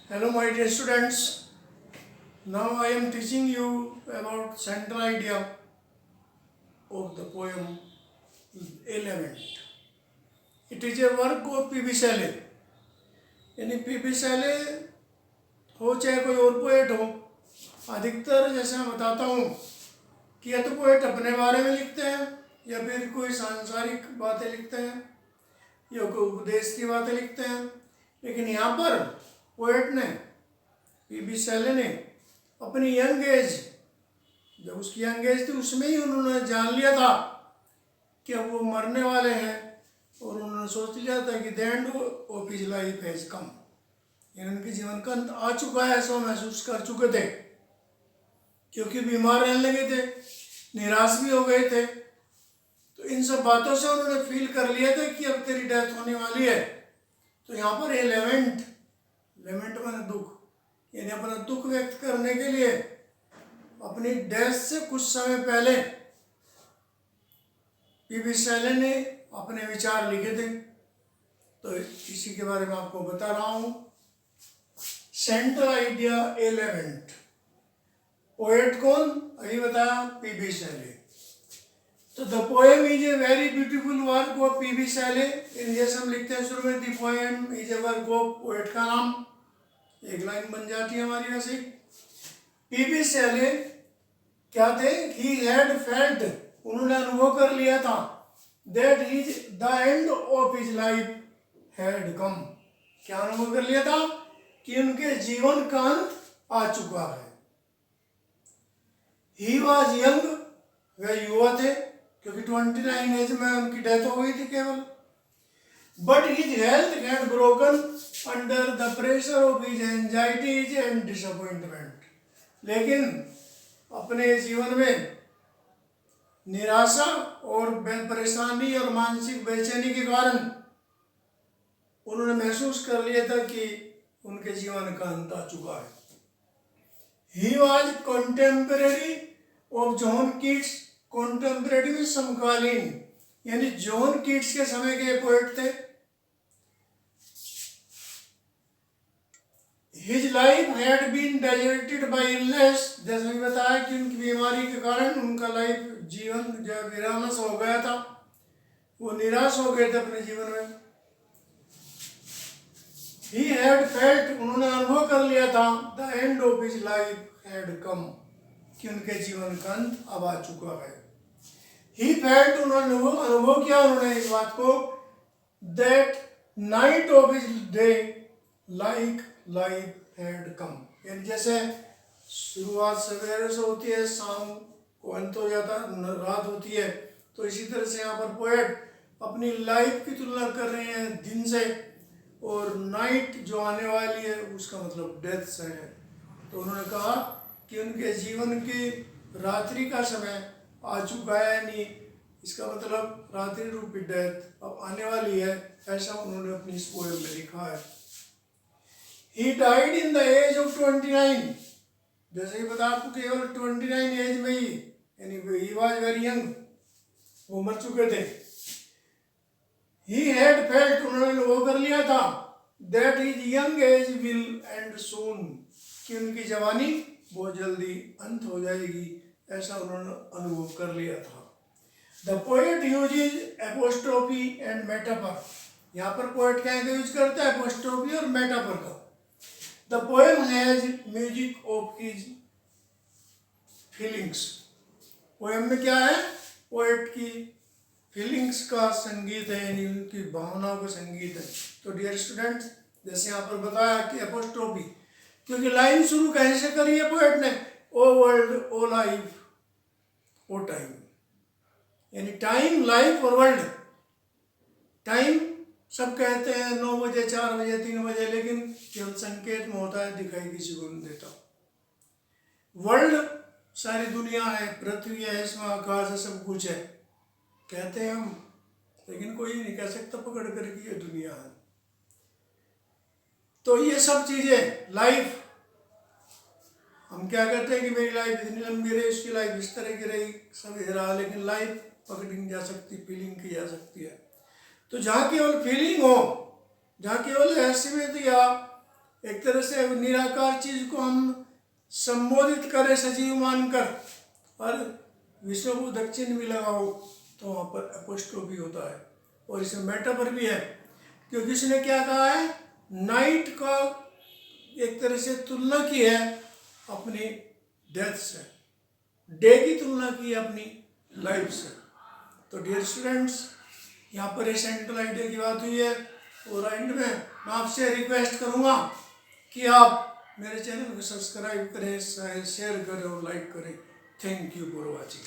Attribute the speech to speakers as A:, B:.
A: Hello, my dear students. Now I am teaching you about central idea of the poem Element. It is a work of P.B. Shelley. यानी P.B. Shelley हो चाहे कोई और poet हो, अधिकतर जैसे मैं बताता हूँ कि या तो पोएट अपने बारे में लिखते हैं या फिर कोई सांसारिक बातें लिखते हैं या कोई उपदेश की बातें लिखते हैं। लेकिन यहाँ पर पोएट ने P.B. शैले ने अपनी यंग एज, जब उसकी यंग एज थी उसमें ही उन्होंने जान लिया था कि अब वो मरने वाले हैं और उन्होंने सोच लिया था कि the end of his life has come, यानी उनके जीवन का अंत आ चुका है, ऐसा महसूस कर चुके थे क्योंकि बीमार रहने लगे थे, निराश भी हो गए थे। तो इन सब बातों से उन्होंने फील कर लिया था कि अब तेरी डेथ होने वाली है। तो यहाँ पर ये लेमेंट माने दुख, यानी अपना दुख व्यक्त करने के लिए अपनी डेथ से कुछ समय पहले P.B. शैले ने अपने विचार लिखे थे। तो इसी के बारे में आपको बता रहा हूं। सेंट्रल आइडिया एलिमेंट, पोएट कौन अभी बताया, P.B. शैले। तो the poem is a very beautiful work of P.B. Shelley. जैसे हम लिखते हैं शुरू में, the poem is a work of, poet का नाम एक लाइन बन जाती है हमारी वैसे। P.B. शैले क्या थे, ही हैड फेल्ट, उन्होंने अनुभव कर लिया था, that is the end of his life had come, क्या अनुभव कर लिया था कि उनके जीवन का अंत आ चुका है। ही वॉज यंग, वह युवा थे क्योंकि 29 एज में उनकी डेथ हो गई थी केवल। But his health had broken under the pressure of his anxieties and disappointment, लेकिन अपने जीवन में निराशा और परेशानी और मानसिक बेचैनी के कारण उन्होंने महसूस कर लिया था कि उनके जीवन का अंत आ चुका है। He was contemporary of John Keats, contemporary में समकालीन, यानी जॉन कीट्स के समय के पोएट थे। His life had been deserted by illness, जैसे भी बताया कि उनकी बीमारी के कारण उनका लाइफ, जीवन जो विरामस हो गया था, वो निराश हो गए थे अपने जीवन में। He had felt, उन्होंने अनुभव कर लिया था, the end of his life had come, कि उनके जीवन का अंत अब आ चुका है। He felt, उन्होंने अनुभव किया उन्होंने इस बात को, that night of his day like life had come, यानी जैसे शुरुआत सवेरे से होती है, शाम को अंत हो जाता, रात होती है, तो इसी तरह से यहाँ पर पोएट अपनी लाइफ की तुलना कर रहे हैं दिन से, और नाइट जो आने वाली है उसका मतलब डेथ से है। तो उन्होंने कहा कि उनके जीवन की रात्रि का समय आ चुका है, यानी इसका मतलब रात्रि रूपी डेथ अब आने वाली है, ऐसा उन्होंने अपनी इस पोएम में लिखा है। He died in the age of 29, जैसे ही बता आपको केवल 29 एज में ही, यानी he was very young, वो मर चुके थे। He had felt, उन्होंने वो कर लिया था, that his young age will end soon, कि उनकी जवानी बहुत जल्दी अंत हो जाएगी, ऐसा उन्होंने अनुभव कर लिया था। The poet uses apostrophe and metaphor, यहाँ पर पोएट क्या यूज करता है, apostrophe और metaphor का। The poem has music of his feelings, poem में क्या है, पोएट की फीलिंग्स का संगीत है, यानी उनकी भावनाओं का संगीत है। तो डियर स्टूडेंट्स, जैसे यहाँ पर बताया कि एपोस्ट्रोफी, क्योंकि लाइन शुरू कैसे करी है पोएट ने, ओ वर्ल्ड ओ लाइफ ओ टाइम, यानी टाइम, लाइफ और वर्ल्ड। टाइम सब कहते हैं 9 बजे, 4 बजे, 3 बजे, लेकिन केवल संकेत में होता है, दिखाई किसी को नहीं देता। वर्ल्ड सारी दुनिया है, पृथ्वी है, इसमें आकाश है, सब कुछ है कहते हैं हम, लेकिन कोई नहीं कह सकता पकड़ कर कि ये दुनिया है। तो ये सब चीजें, लाइफ, हम क्या कहते हैं कि मेरी लाइफ इतनी लंबी रही, उसकी लाइफ इस तरह की रही, सब रहा, लेकिन लाइफ पकड़ी नहीं जा सकती, फीलिंग की जा सकती है। तो जहाँ केवल फीलिंग हो, जहाँ केवल एस्टिमेट या एक तरह से निराकार चीज को हम संबोधित करें सजीव मानकर, और विश्व को दक्षिण भी लगाओ तो वहाँ पर एपोस्ट्रोफी होता है। और इसमें मेटाफर भी है, क्योंकि इसने क्या कहा है, नाइट का एक तरह से तुलना की है अपनी डेथ से, डे की तुलना की है अपनी लाइफ से। तो डियर स्टूडेंट्स, यहाँ पर ये सेंट्रल आइडिया की बात हुई है। और एंड में मैं आपसे रिक्वेस्ट करूँगा कि आप मेरे चैनल को सब्सक्राइब करें, शेयर करें और लाइक करें। Thank you for watching.